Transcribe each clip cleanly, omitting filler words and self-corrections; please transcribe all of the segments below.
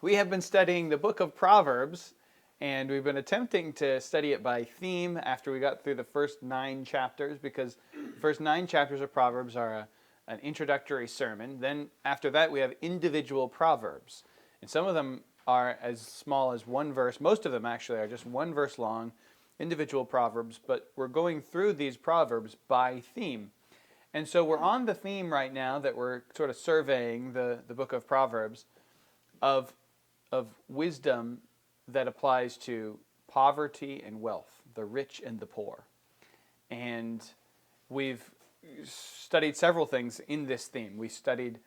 We have been studying the book of Proverbs, and we've been attempting to study it by theme after we got through the first 9 chapters, because the first 9 chapters of Proverbs are an introductory sermon. Then after that, we have individual Proverbs, and some of them are as small as one verse. Most of them actually are just one verse long, individual Proverbs, but we're going through these Proverbs by theme. And so we're on the theme right now that we're sort of surveying the book of Proverbs of wisdom that applies to poverty and wealth, the rich and the poor. And we've studied several things in this theme. We studied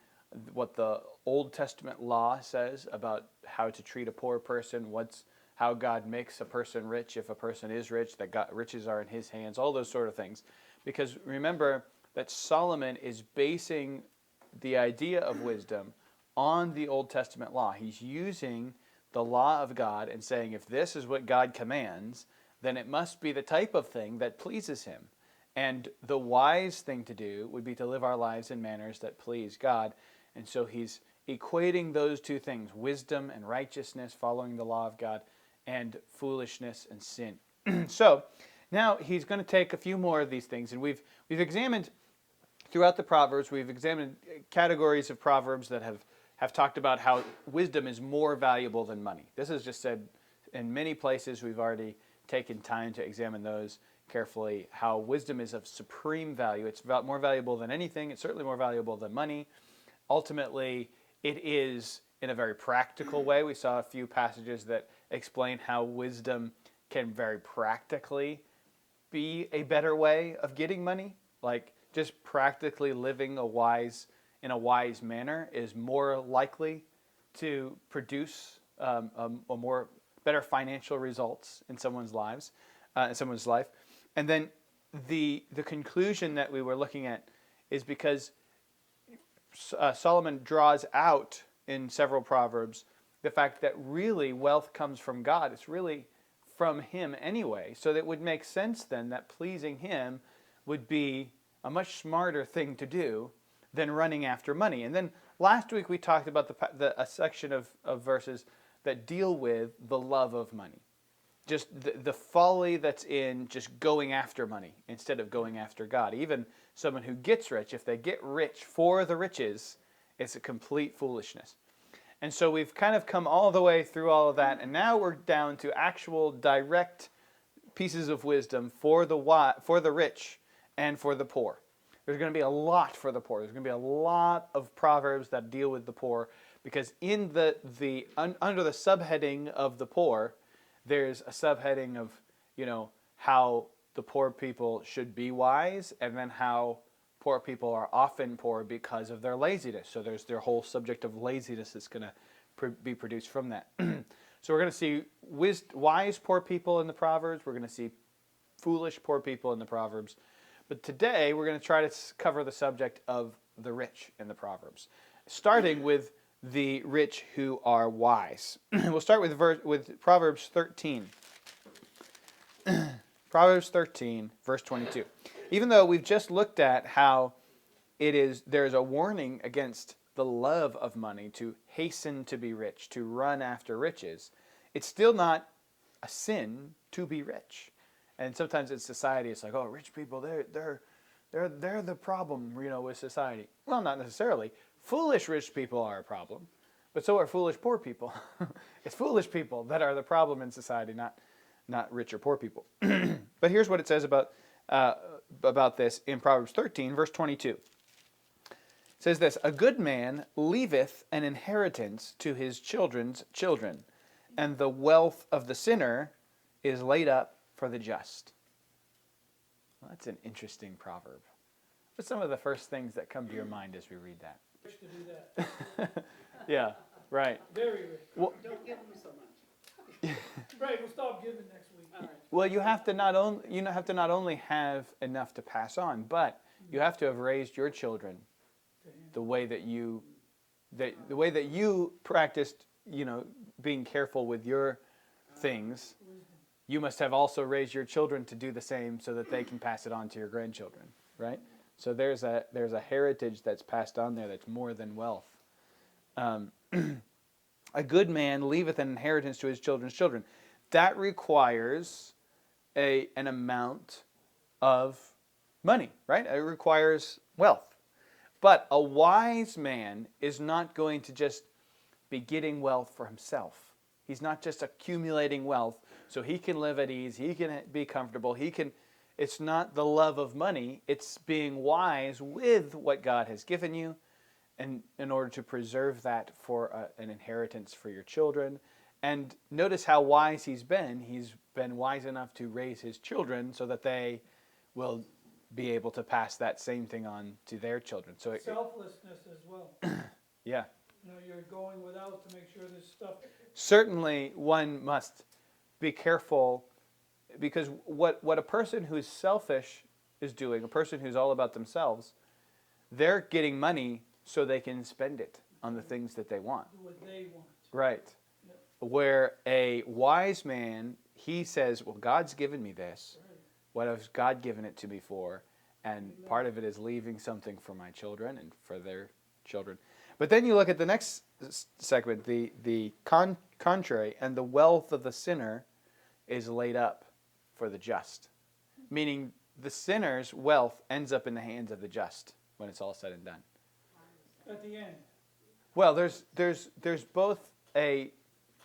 what the Old Testament law says about how to treat a poor person, how God makes a person rich if a person is rich, that riches are in his hands, all those sort of things. Because remember that Solomon is basing the idea of wisdom on the Old Testament law. He's using the law of God and saying, if this is what God commands, then it must be the type of thing that pleases him. And the wise thing to do would be to live our lives in manners that please God. And so he's equating those two things, wisdom and righteousness, following the law of God, and foolishness and sin. So now he's going to take a few more of these things, and we've examined throughout the Proverbs, we've examined categories of Proverbs that have talked about how wisdom is more valuable than money. This is just said in many places. We've already taken time to examine those carefully, how wisdom is of supreme value. It's more valuable than anything. It's certainly more valuable than money. Ultimately, it is in a very practical way. We saw a few passages that explain how wisdom can very practically be a better way of getting money. Like just practically living in a wise manner is more likely to produce better financial results in someone's life. And then the conclusion that we were looking at is because Solomon draws out in several Proverbs the fact that really wealth comes from God. It's really from him anyway. So that it would make sense then that pleasing him would be a much smarter thing to do than running after money. And then last week we talked about a section of verses that deal with the love of money. Just the folly that's in just going after money instead of going after God. Even someone who gets rich, if they get rich for the riches, it's a complete foolishness. And so we've kind of come all the way through all of that, and now we're down to actual direct pieces of wisdom for the rich and for the poor. There's going to be a lot for the poor. There's going to be a lot of Proverbs that deal with the poor, because in under the subheading of the poor, there's a subheading of, how the poor people should be wise, and then how poor people are often poor because of their laziness. So there's their whole subject of laziness that's going to be produced from that. So we're going to see wise poor people in the Proverbs. We're going to see foolish poor people in the Proverbs. But today we're going to try to cover the subject of the rich in the Proverbs, starting with the rich who are wise. We'll start with Proverbs 13. Proverbs 13, verse 22. Even though we've just looked at how there's a warning against the love of money, to hasten to be rich, to run after riches, it's still not a sin to be rich. And sometimes in society, it's like, oh, rich people, they're the problem, with society. Well, not necessarily. Foolish rich people are a problem, but so are foolish poor people. It's foolish people that are the problem in society, not rich or poor people. But here's what it says about this in Proverbs 13, verse 22. It says this: a good man leaveth an inheritance to his children's children, and the wealth of the sinner is laid up for the just. Well, that's an interesting proverb. What's some of the first things that come to your mind as we read that? To do that. Yeah, right. Very rich. Well, Don't give them so much. Right, we'll stop giving next week. All right. well, you have to not only have enough to pass on, but you have to have raised your children the way that you practiced, being careful with your things. You must have also raised your children to do the same so that they can pass it on to your grandchildren, right? So there's a heritage that's passed on there that's more than wealth. a good man leaveth an inheritance to his children's children. That requires an amount of money, right? It requires wealth. But a wise man is not going to just be getting wealth for himself. He's not just accumulating wealth so he can live at ease, he can be comfortable, it's not the love of money, it's being wise with what God has given you, and in order to preserve that for an inheritance for your children. And notice how wise he's been. He's been wise enough to raise his children so that they will be able to pass that same thing on to their children. So Selflessness as well. Yeah. You're going without to make sure this stuff. Certainly one must be careful, because what a person who's selfish is doing, a person who's all about themselves, they're getting money so they can spend it on the things that they want. Do what they want. Right. Yep. Where a wise man, he says, well, God's given me this. Right. What has God given it to me for? And part of it is leaving something for my children and for their children. But then you look at the next segment, the contrary, and the wealth of the sinner is laid up for the just. Meaning the sinner's wealth ends up in the hands of the just when it's all said and done. At the end. Well, there's both a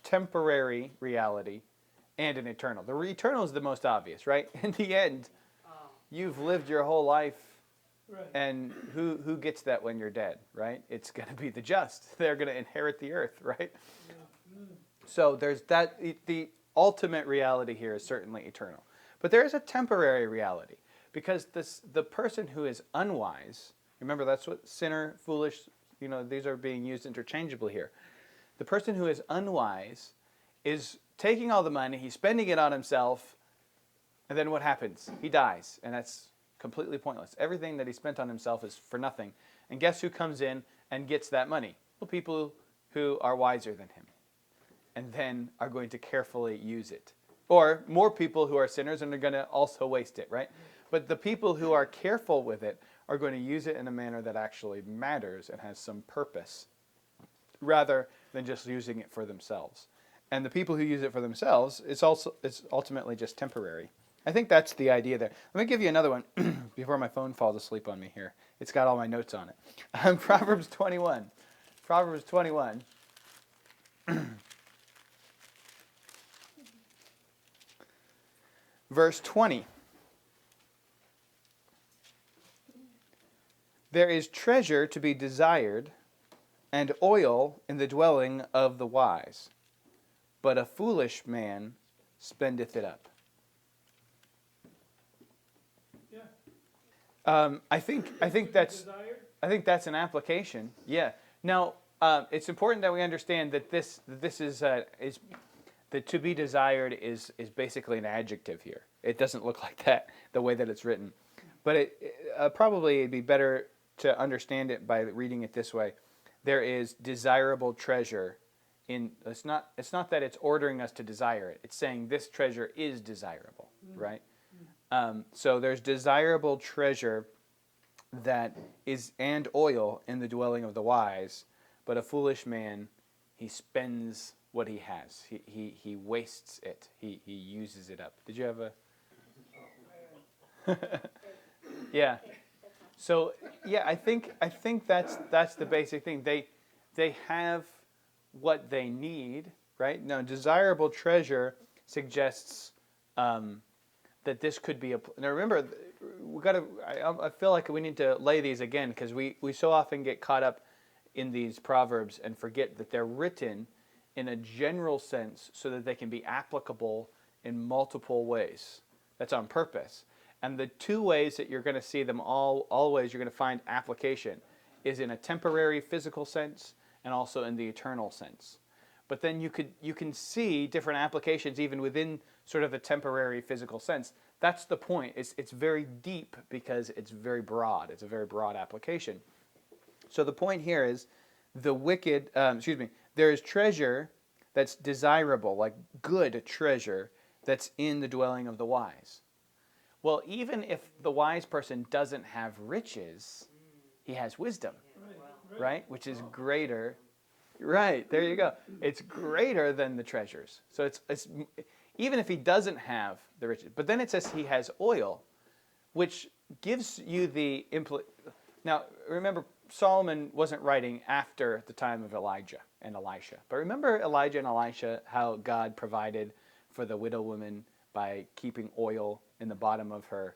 temporary reality and an eternal. The eternal is the most obvious, right? In the end, you've lived your whole life, Right. and who gets that when you're dead, right? It's going to be the just. They're going to inherit the earth, right? Yeah. So there's that. The ultimate reality here is certainly eternal. But there is a temporary reality, because the person who is unwise, remember that's what sinner, foolish, these are being used interchangeably here. The person who is unwise is taking all the money, he's spending it on himself, and then what happens? He dies, and that's completely pointless. Everything that he spent on himself is for nothing. And guess who comes in and gets that money? Well, people who are wiser than him, and then are going to carefully use it. Or more people who are sinners and are going to also waste it, right? But the people who are careful with it are going to use it in a manner that actually matters and has some purpose, rather than just using it for themselves. And the people who use it for themselves, it's ultimately just temporary. I think that's the idea there. Let me give you another one before my phone falls asleep on me here. It's got all my notes on it. Proverbs 21. Proverbs 21. Verse 20. There is treasure to be desired, and oil in the dwelling of the wise, but a foolish man spendeth it up. Yeah. I think that's an application. Yeah. Now, it's important that we understand that this is that to be desired is basically an adjective here. It doesn't look like that the way that it's written, but probably it'd be better to understand it by reading it this way. There is desirable treasure in. It's not that it's ordering us to desire it. It's saying this treasure is desirable, right? So there's desirable treasure that is, and oil in the dwelling of the wise, but a foolish man, he spends what he has. He wastes it. He uses it up. Did you have a? Yeah. So yeah, I think that's the basic thing. They have what they need, right? Now, desirable treasure suggests that this could be a. Now remember, we got to. I feel like we need to lay these again, because we so often get caught up in these proverbs and forget that they're written in a general sense so that they can be applicable in multiple ways. That's on purpose. And the two ways that you're going to see them always you're going to find application is in a temporary physical sense and also in the eternal sense. But then you can see different applications even within sort of the temporary physical sense. That's the point. It's very deep because it's very broad. It's a very broad application. So the point here is there is treasure that's desirable, like good treasure, that's in the dwelling of the wise. Well, even if the wise person doesn't have riches, he has wisdom, right? Which is greater Right, there you go. It's greater than the treasures. So it's even if he doesn't have the riches. But then it says he has oil, which gives you the Now, remember, Solomon wasn't writing after the time of Elijah and Elisha. But remember Elijah and Elisha, how God provided for the widow woman by keeping oil in the bottom of her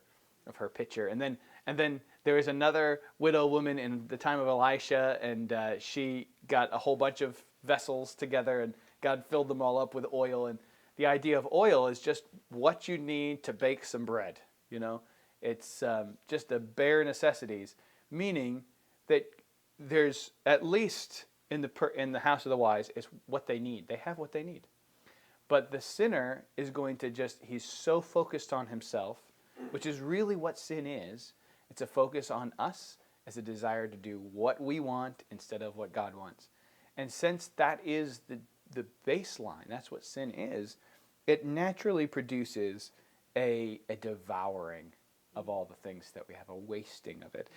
pitcher. And then there was another widow woman in the time of Elisha, and she got a whole bunch of vessels together, and God filled them all up with oil. And the idea of oil is just what you need to bake some bread. It's just the bare necessities, meaning that there's at least in the house of the wise is what they need. They have what they need. But the sinner is going to he's so focused on himself, which is really what sin is. It's a focus on us as a desire to do what we want instead of what God wants. And since that is the baseline, that's what sin is, it naturally produces a devouring of all the things that we have, a wasting of it.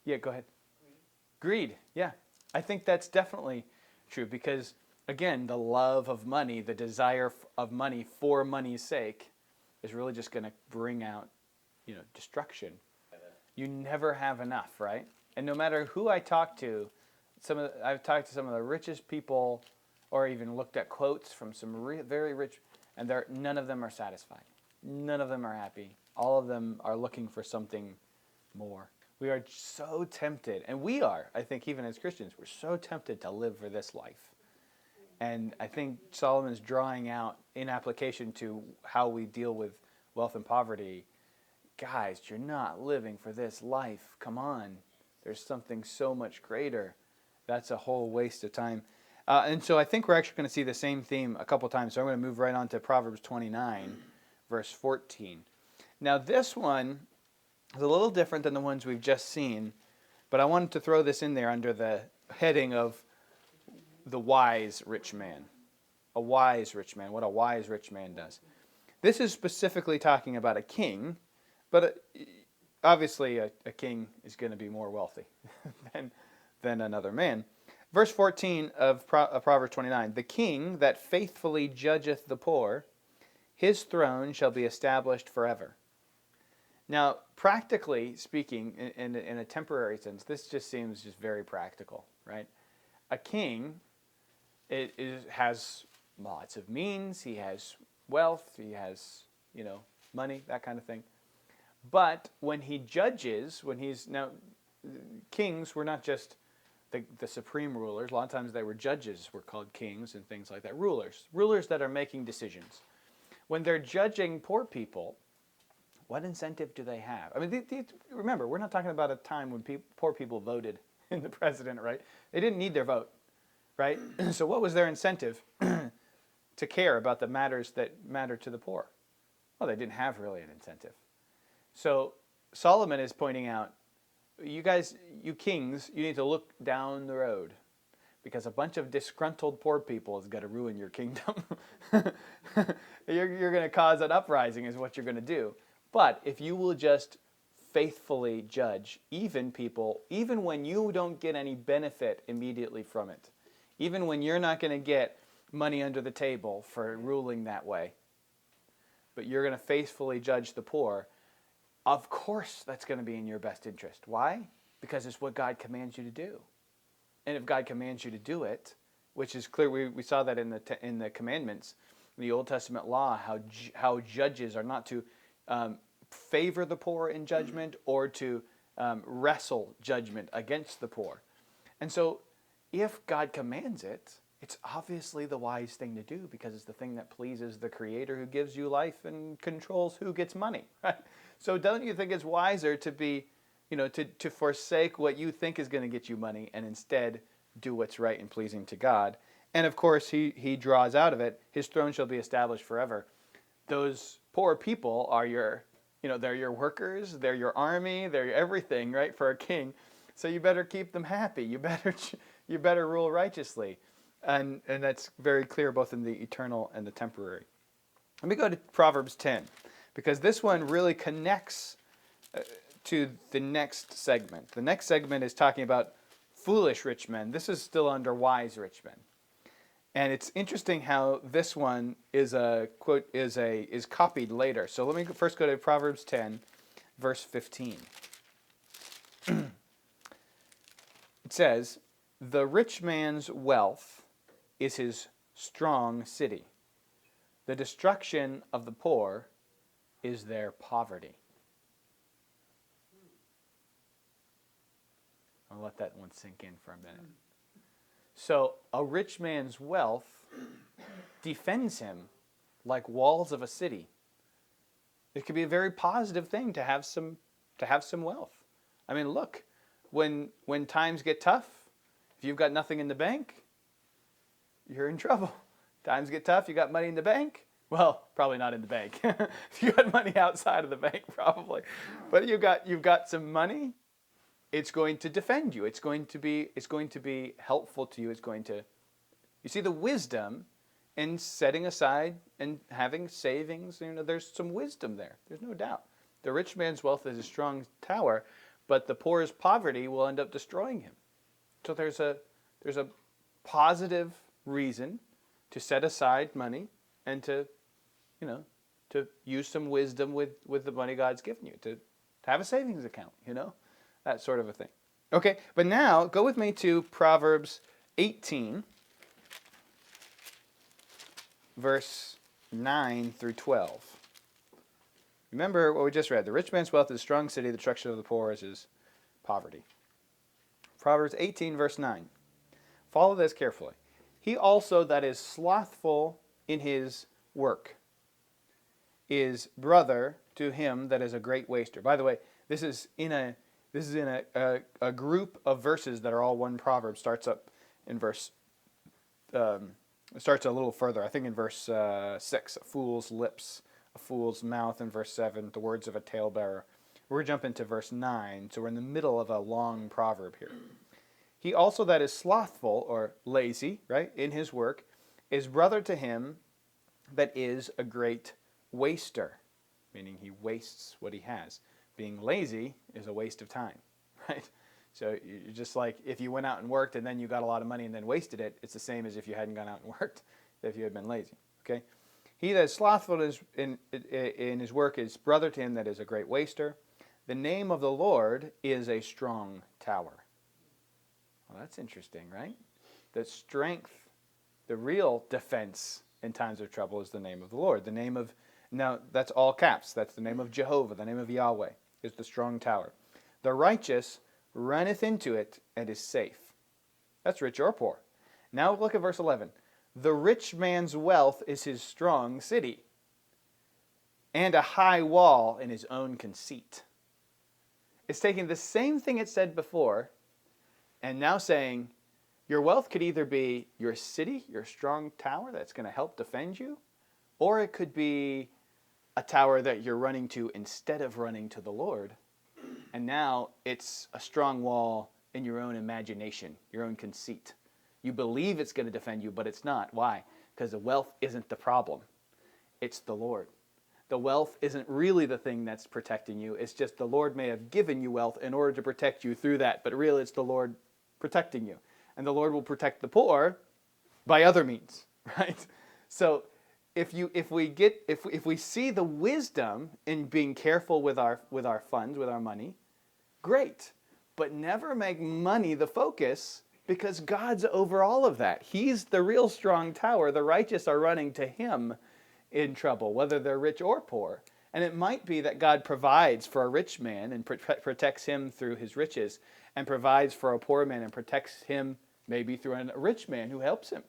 Yeah, go ahead. Greed, yeah. I think that's definitely true because, again, the love of money, the desire of money for money's sake is really just going to bring out, destruction. You never have enough, right? And no matter who I talk to, I've talked to some of the richest people or even looked at quotes from some very rich, and none of them are satisfied. None of them are happy. All of them are looking for something more. We are so tempted, and we are, I think, even as Christians, we're so tempted to live for this life. And I think Solomon's drawing out, in application to how we deal with wealth and poverty, guys, you're not living for this life. Come on. There's something so much greater. That's a whole waste of time. And so I think we're actually going to see the same theme a couple times. So I'm going to move right on to Proverbs 29, verse 14. Now this one is a little different than the ones we've just seen, but I wanted to throw this in there under the heading of the wise rich man. A wise rich man, what a wise rich man does. This is specifically talking about a king, but obviously a king is going to be more wealthy than another man. Verse 14 of Proverbs 29, the king that faithfully judgeth the poor, his throne shall be established forever. Now, practically speaking, in a temporary sense, this just seems just very practical, right? A king has lots of means, he has wealth, he has, money, that kind of thing. But when he judges, kings were not just the supreme rulers. A lot of times they were judges, were called kings and things like that. Rulers that are making decisions. When they're judging poor people, what incentive do they have? I mean, remember, we're not talking about a time when poor people voted in the president, right? They didn't need their vote, right? So what was their incentive to care about the matters that matter to the poor? Well, they didn't have really an incentive. So Solomon is pointing out, you guys, you kings, you need to look down the road because a bunch of disgruntled poor people is going to ruin your kingdom. You're going to cause an uprising is what you're going to do. But if you will just faithfully judge even people, even when you don't get any benefit immediately from it, even when you're not going to get money under the table for ruling that way, but you're going to faithfully judge the poor, of course that's going to be in your best interest. Why? Because it's what God commands you to do. And if God commands you to do it, which is clear, we saw that in the commandments, in the Old Testament law, how judges are not to favor the poor in judgment or to wrestle judgment against the poor. And so if God commands it, it's obviously the wise thing to do because it's the thing that pleases the Creator who gives you life and controls who gets money. Right? So don't you think it's wiser to be, to forsake what you think is going to get you money and instead do what's right and pleasing to God? And of course, he draws out of it, his throne shall be established forever. Those poor people are they're your workers, they're your army, they're everything, right, for a king. So you better keep them happy. You better rule righteously. And that's very clear both in the eternal and the temporary. Let me go to Proverbs 10, because this one really connects to the next segment. The next segment is talking about foolish rich men. This is still under wise rich men. And it's interesting how this one is copied later. So let me first go to Proverbs 10, verse 15. It says, "The rich man's wealth is his strong city. The destruction of the poor is their poverty." I'll let that one sink in for a minute. So a rich man's wealth defends him like walls of a city. It could be a very positive thing to have some wealth. I mean, look, when times get tough, if you've got nothing in the bank, you're in trouble. Times get tough, you got money in the bank. Well, probably not in the bank. You got money outside of the bank, probably. But you've got some money. It's going to defend you. It's going to be helpful to you. You see the wisdom in setting aside and having savings. There's some wisdom there. There's no doubt. The rich man's wealth is a strong tower, but the poor's poverty will end up destroying him. So there's a positive reason to set aside money and to use some wisdom with the money God's given you, to have a savings account, that sort of a thing. Okay, but now go with me to Proverbs 18, verse 9 through 12. Remember what we just read. The rich man's wealth is a strong city, the destruction of the poor is his poverty. Proverbs 18, verse 9. Follow this carefully. "He also that is slothful in his work is brother to him that is a great waster." By the way, this is in a group of verses that are all one proverb. Starts up in verse. It starts a little further. I think in verse 6, a fool's lips, a fool's mouth. In verse 7, the words of a talebearer. We're jumping to verse 9, so we're in the middle of a long proverb here. "He also that is slothful," or lazy, right, in his work, "is brother to him that is a great waster," meaning he wastes what he has. Being lazy is a waste of time, right? So you're just like if you went out and worked and then you got a lot of money and then wasted it, it's the same as if you hadn't gone out and worked, if you had been lazy, okay? "He that is slothful in his work is brother to him that is a great waster. The name of the Lord is a strong tower." Well, that's interesting, right? The strength, the real defense in times of trouble is the name of the Lord. The name of, now that's all caps, that's the name of Jehovah, the name of Yahweh is the strong tower. "The righteous runneth into it and is safe." That's rich or poor. Now look at verse 11. "The rich man's wealth is his strong city, and a high wall in his own conceit." It's taking the same thing it said before, and now saying, your wealth could either be your city, your strong tower that's going to help defend you, or it could be a tower that you're running to instead of running to the Lord. And now it's a strong wall in your own imagination, your own conceit. You believe it's going to defend you, but it's not. Why? Because the wealth isn't the problem. It's the Lord. The wealth isn't really the thing that's protecting you. It's just the Lord may have given you wealth in order to protect you through that, but really it's the Lord protecting you. And the Lord will protect the poor by other means, right? So if we see the wisdom in being careful with our funds, with our money, great. But never make money the focus, because God's over all of that. He's the real strong tower. The righteous are running to him in trouble, whether they're rich or poor. And it might be that God provides for a rich man and protects him through his riches, and provides for a poor man and protects him maybe through a rich man who helps him,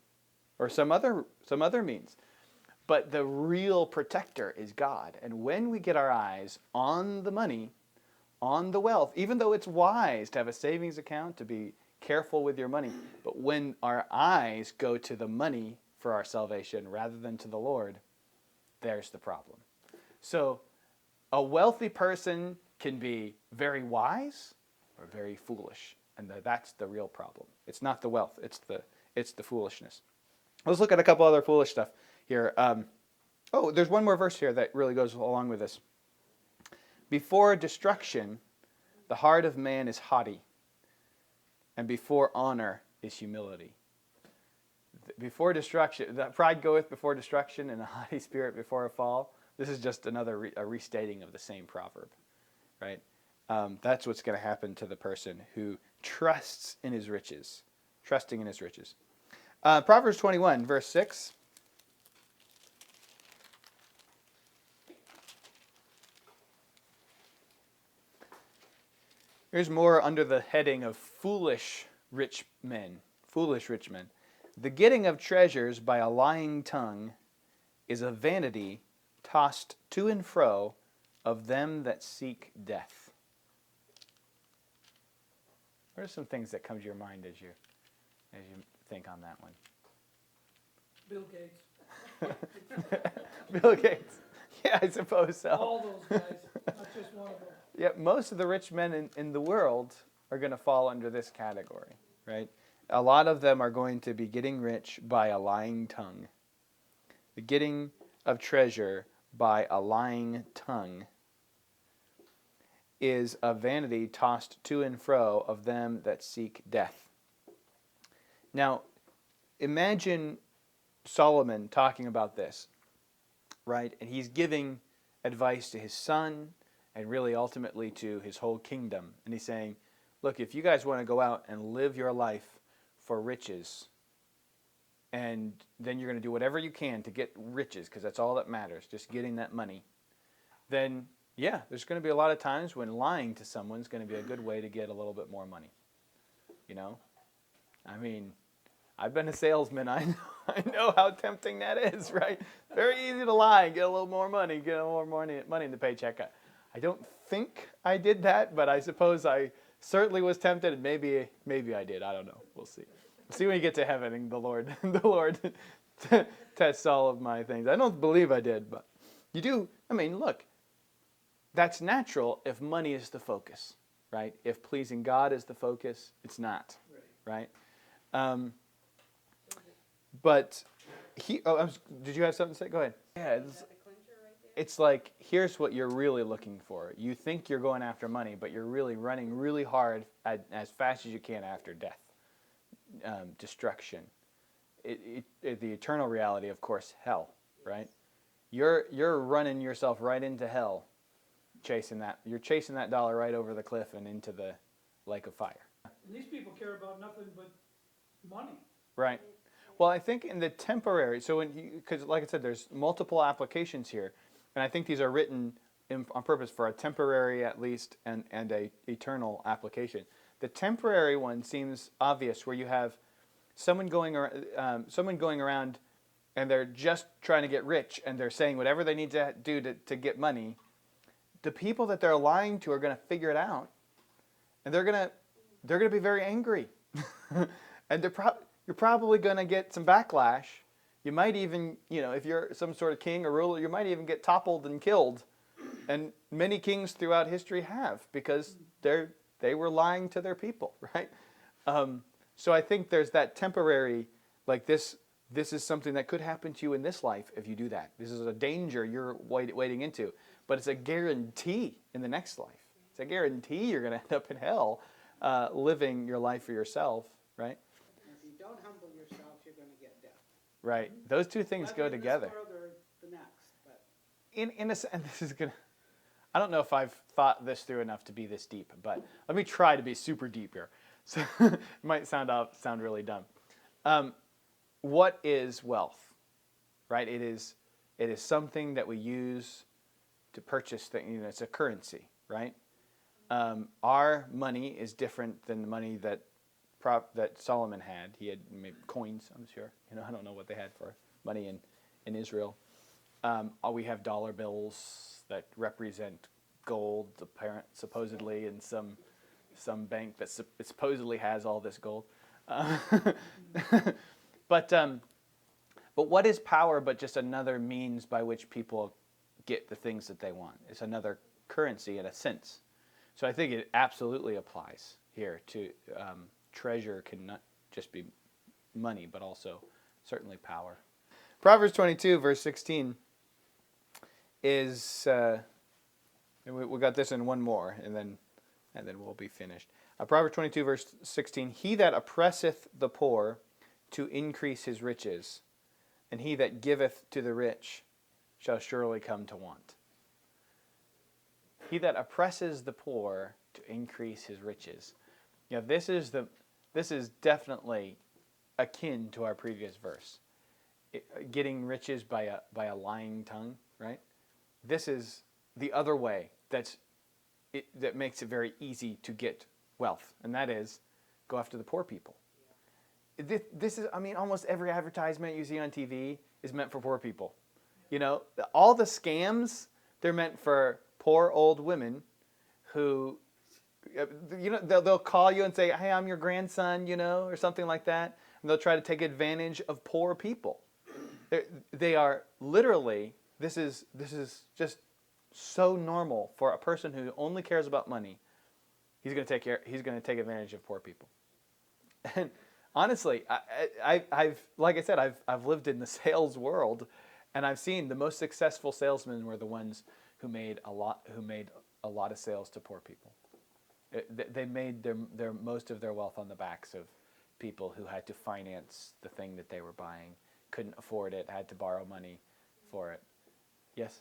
or some other means. But the real protector is God. And when we get our eyes on the money, on the wealth, even though it's wise to have a savings account, to be careful with your money, but when our eyes go to the money for our salvation rather than to the Lord, there's the problem. So a wealthy person can be very wise or very foolish, and that's the real problem. It's not the wealth, it's the foolishness. Let's look at a couple other foolish stuff here. There's one more verse here that really goes along with this. "Before destruction, the heart of man is haughty, and before honor is humility. Before destruction, that pride goeth before destruction, and a haughty spirit before a fall. This is just another a restating of the same proverb, right? That's what's going to happen to the person who trusts in his riches, trusting in his riches. Proverbs 21, verse 6. Here's more under the heading of foolish rich men. Foolish rich men. The getting of treasures by a lying tongue is a vanity tossed to and fro of them that seek death. What are some things that come to your mind as you think on that one? Bill Gates. Bill Gates. Yeah, I suppose so. All those guys, not just one of them. Yeah, most of the rich men in the world are going to fall under this category, right? A lot of them are going to be getting rich by a lying tongue. The getting of treasure by a lying tongue is a vanity tossed to and fro of them that seek death. Now, imagine Solomon talking about this, right? And he's giving advice to his son and really ultimately to his whole kingdom. And he's saying, look, if you guys want to go out and live your life for riches, and then you're going to do whatever you can to get riches, because that's all that matters, just getting that money, then yeah, there's going to be a lot of times when lying to someone's going to be a good way to get a little bit more money. You know? I mean, I've been a salesman. I know how tempting that is, right? Very easy to lie and get a little more money, get a little more money in the paycheck. I don't think I did that, but I suppose I certainly was tempted, and maybe I did. I don't know. We'll see. We'll see when you get to heaven and the Lord tests all of my things. I don't believe I did, but you do. I mean, look, that's natural if money is the focus, right? If pleasing God is the focus, it's not, right? But did you have something to say? Go ahead. Yeah, it's like, here's what you're really looking for. You think you're going after money, but you're really running really hard as fast as you can after death, destruction. The eternal reality, of course, hell, right? You're running yourself right into hell, chasing that. You're chasing that dollar right over the cliff and into the lake of fire. And these people care about nothing but money. Right. Well, I think in the temporary, so because like I said, there's multiple applications here, and I think these are written on purpose for a temporary at least and a eternal application. The temporary one seems obvious, where you have someone going around and they're just trying to get rich, and they're saying whatever they need to do to get money. The people that they're lying to are going to figure it out, and they're going to be very angry, and you're probably going to get some backlash. You might even, if you're some sort of king or ruler, you might even get toppled and killed. And many kings throughout history have, because they were lying to their people, right? So I think there's that temporary, like this is something that could happen to you in this life if you do that. This is a danger you're wading into. But it's a guarantee in the next life. It's a guarantee you're going to end up in hell living your life for yourself, right? If you don't humble yourself, you're going to get death. Right. Those two things go together. Whether in this world or the next, but In a sense, this is going to... I don't know if I've thought this through enough to be this deep, but let me try to be super deep here. So it might sound really dumb. What is wealth? Right? It is something that we use to purchase things. It's a currency, right? Our money is different than the money that Solomon had. He had maybe coins, I'm sure. I don't know what they had for money in Israel. We have dollar bills that represent gold, supposedly, in some bank that supposedly has all this gold. But what is power but just another means by which people get the things that they want? It's another currency in a sense. So I think it absolutely applies here to treasure can not just be money, but also certainly power. Proverbs 22, verse 16 is, we got this in one more, and then we'll be finished. Proverbs 22, verse 16, he that oppresseth the poor to increase his riches, and he that giveth to the rich shall surely come to want. He that oppresses the poor to increase his riches. This is definitely akin to our previous verse. Getting riches by a lying tongue, right? This is the other way that makes it very easy to get wealth, and that is go after the poor people. This is, almost every advertisement you see on TV is meant for poor people. All the scams, they're meant for poor old women who, they'll call you and say, hey, I'm your grandson, or something like that. And they'll try to take advantage of poor people. They are literally, this is just so normal for a person who only cares about money. He's going to take advantage of poor people. And honestly, I've like I said, I've lived in the sales world, and I've seen the most successful salesmen were the ones who made a lot of sales to poor people. They made their most of their wealth on the backs of people who had to finance the thing that they were buying, couldn't afford it, had to borrow money for it. Yes?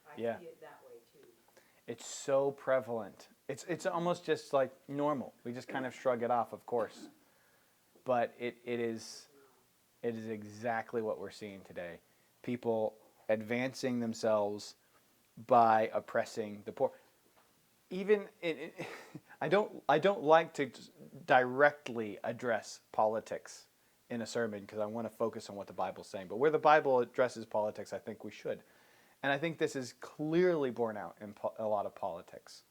I Yeah. see it that way too. It's so prevalent. It's almost just like normal. We just kind of shrug it off, of course. But it is exactly what we're seeing today. People advancing themselves by oppressing the poor. Even I don't like to directly address politics in a sermon because I want to focus on what the Bible's saying. But where the Bible addresses politics, I think we should. And I think this is clearly borne out in a lot of politics.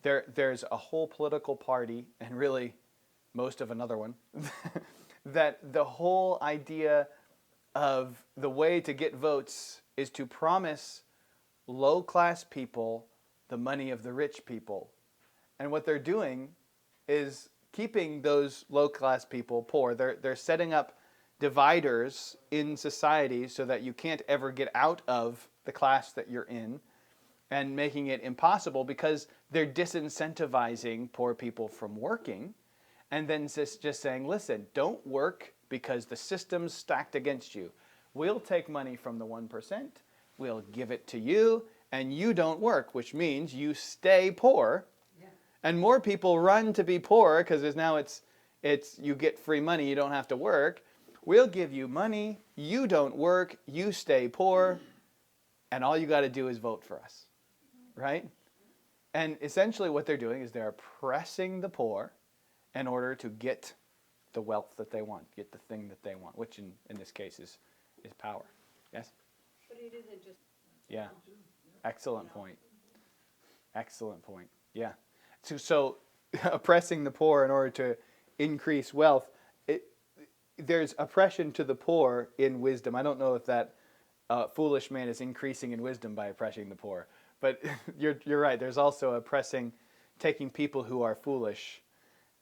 There's a whole political party, and really most of another one, that the whole idea of the way to get votes is to promise low-class people the money of the rich people. And what they're doing is keeping those low-class people poor. They're setting up dividers in society so that you can't ever get out of the class that you're in, and making it impossible because they're disincentivizing poor people from working, and then just saying, listen, don't work because the system's stacked against you. We'll take money from the 1%, we'll give it to you, and you don't work, which means you stay poor. Yeah. And more people run to be poor because now it's you get free money, you don't have to work. We'll give you money, you don't work, you stay poor, and all you got to do is vote for us. Right? And essentially what they're doing is they're oppressing the poor in order to get the wealth that they want, get the thing that they want, which in this case is power. Yes? But it isn't just, Yeah. Excellent point. Excellent point. Yeah. So oppressing the poor in order to increase wealth, there's oppression to the poor in wisdom. I don't know if that foolish man is increasing in wisdom by oppressing the poor. But you're right. There's also oppressing, taking people who are foolish,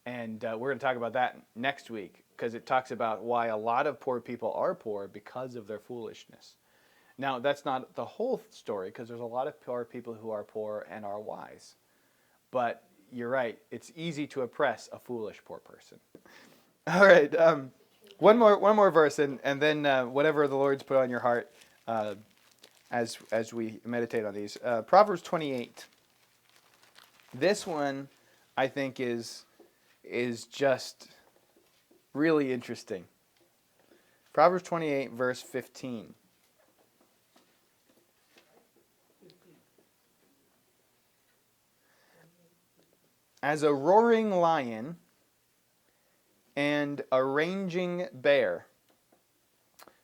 and we're going to talk about that next week because it talks about why a lot of poor people are poor because of their foolishness. Now, that's not the whole story because there's a lot of poor people who are poor and are wise. But you're right. It's easy to oppress a foolish poor person. All right. One more verse, and then whatever the Lord's put on your heart. As we meditate on these. Proverbs 28. This one, I think, is just really interesting. Proverbs 28, verse 15. As a roaring lion and a raging bear,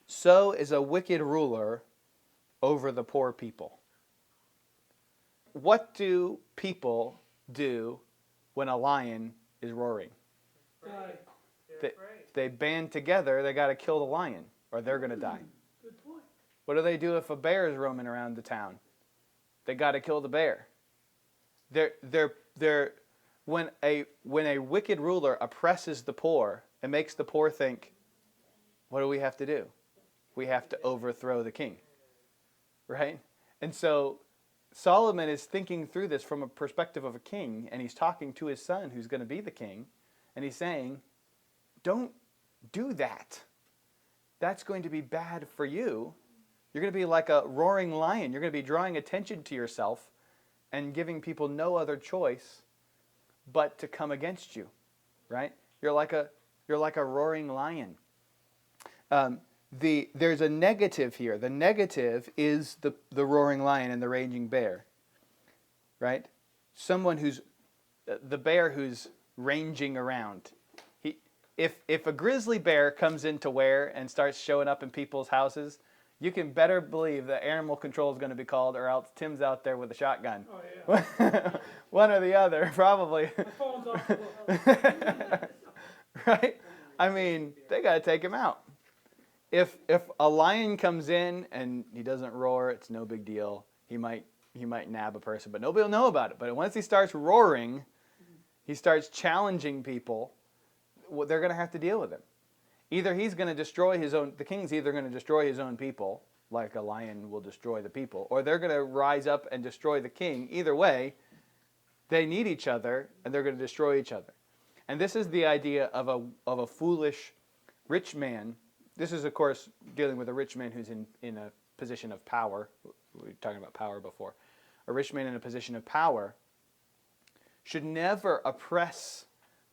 so is a wicked ruler over the poor people. What do people do when a lion is roaring? die. They band together, they got to kill the lion or they're going to die. Good point. What do they do if a bear is roaming around the town? They got to kill the bear. When a wicked ruler oppresses the poor and makes the poor think, what do we have to do? We have to overthrow the king. Right? And so Solomon is thinking through this from a perspective of a king, and he's talking to his son who's going to be the king, and he's saying, don't do that. That's going to be bad for you. You're going to be like a roaring lion. You're going to be drawing attention to yourself and giving people no other choice but to come against you, right? You're like a roaring lion. There's a negative here. The negative is the roaring lion and the raging bear, right? Someone who's the bear who's ranging around. If a grizzly bear comes into Weare and starts showing up in people's houses, you can better believe that animal control is going to be called, or else Tim's out there with a shotgun. Oh, yeah. One or the other, probably. My phone's off the hook. Right? I mean, they got to take him out. If a lion comes in and he doesn't roar, it's no big deal. He might nab a person, but nobody will know about it. But once he starts roaring, he starts challenging people, they're going to have to deal with him. Either he's going to destroy the king's either going to destroy his own people, like a lion will destroy the people, or they're going to rise up and destroy the king. Either way, they need each other, and they're going to destroy each other. And this is the idea of a foolish rich man. This is, of course, dealing with a rich man who's in a position of power. We were talking about power before. A rich man in a position of power should never oppress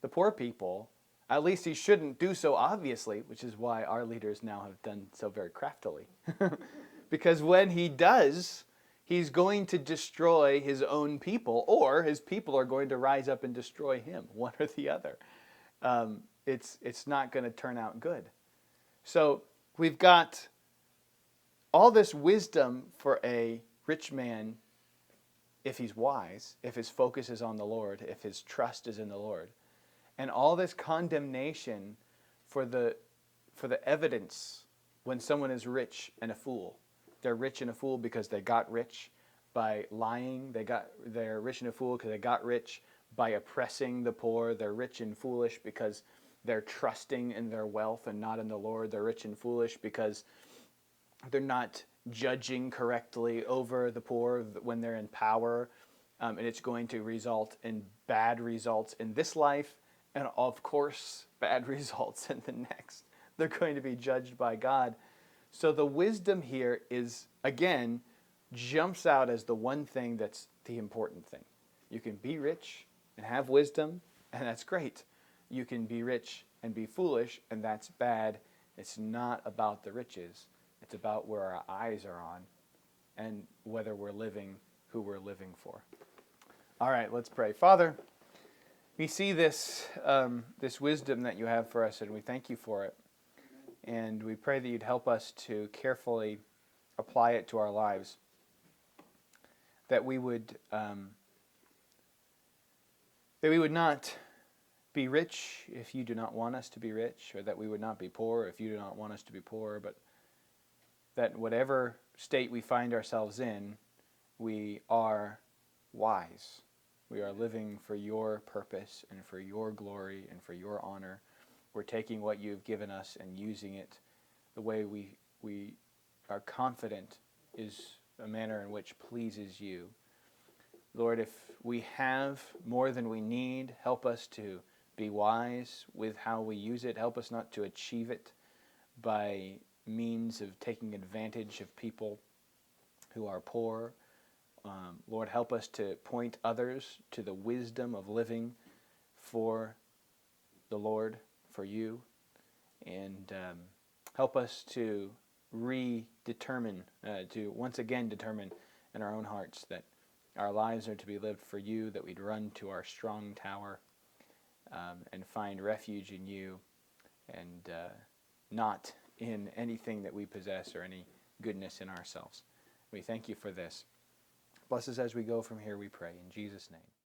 the poor people. At least he shouldn't do so obviously, which is why our leaders now have done so very craftily. Because when he does, he's going to destroy his own people, or his people are going to rise up and destroy him, one or the other. It's not going to turn out good. So we've got all this wisdom for a rich man if he's wise, if his focus is on the Lord, if his trust is in the Lord. And all this condemnation for the evidence when someone is rich and a fool. They're rich and a fool because they got rich by lying. They're rich and a fool because they got rich by oppressing the poor. They're rich and foolish because they're trusting in their wealth and not in the Lord. They're rich and foolish because they're not judging correctly over the poor when they're in power. And it's going to result in bad results in this life, and of course, bad results in the next. They're going to be judged by God. So the wisdom here is, again, jumps out as the one thing that's the important thing. You can be rich and have wisdom, and that's great. You can be rich and be foolish, and that's bad. It's not about the riches. It's about where our eyes are on and whether we're living who we're living for. All right, let's pray. Father, we see this wisdom that you have for us, and we thank you for it. And we pray that you'd help us to carefully apply it to our lives. That we would not be rich if you do not want us to be rich, or that we would not be poor if you do not want us to be poor, but that whatever state we find ourselves in, we are wise. We are living for your purpose and for your glory and for your honor. We're taking what you've given us and using it the way we are confident is a manner in which pleases you. Lord, if we have more than we need, help us to be wise with how we use it. Help us not to achieve it by means of taking advantage of people who are poor. Lord, help us to point others to the wisdom of living for the Lord, for you, and help us to to once again determine in our own hearts that our lives are to be lived for you, that we'd run to our strong tower and find refuge in you, and not in anything that we possess or any goodness in ourselves. We thank you for this. Bless us as we go from here, we pray. In Jesus' name.